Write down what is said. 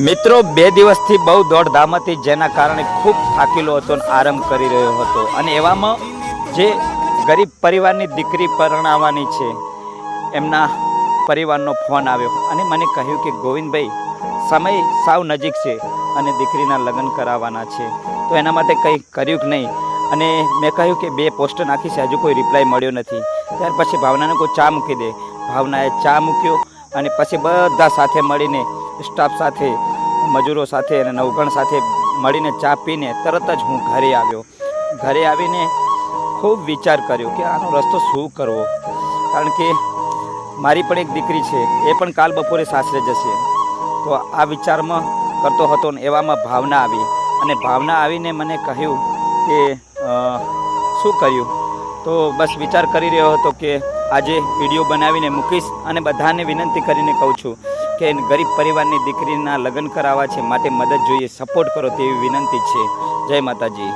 મિત્રો 2 દિવસથી બહુ દોડધામ હતી, જેના કારણે ખૂબ થાકેલો હતો અને આરામ કરી રહ્યો હતો. અને એવામાં જે ગરીબ પરિવારની દીકરી પરણાવવાની છે, એમના પરિવારનો ફોન આવ્યો અને મને કહ્યું કે ગોવિંદભાઈ, સમય સાવ નજીક છે અને દીકરીના લગ્ન કરાવવાના છે, તો એના માટે કંઈ કર્યું કે નહીં. અને મેં કહ્યું કે 2 પોસ્ટ નાખી છે, હજુ કોઈ રિપ્લાય મળ્યો નથી. ત્યાર પછી ભાવનાને કોઈ ચા મૂકી દે. ભાવનાએ ચા મૂક્યો અને પછી બધા સાથે મળીને, સ્ટાફ સાથે, મજૂરો સાથે અને નવગણ સાથે મળીને ચા પીને તરત જ હું ઘરે આવ્યો. ઘરે આવીને ખૂબ વિચાર કર્યો કે આનો રસ્તો શું કરવો, કારણ કે મારી પણ એક દીકરી છે, એ પણ કાલ બપોરે સાસરે જશે. તો આ વિચારમાં કરતો હતો ને એવામાં ભાવના આવી અને ભાવના આવીને મને કહ્યું કે શું કર્યું. તો બસ વિચાર કરી રહ્યો હતો કે આજે વિડીયો બનાવીને મૂકીશ અને બધાને વિનંતી કરીને કહું છું કે ગરીબ પરિવારની દીકરીના લગ્ન કરાવવા છે, માટે મદદ જોઈએ, સપોર્ટ કરો તેવી વિનંતી છે. જય માતાજી.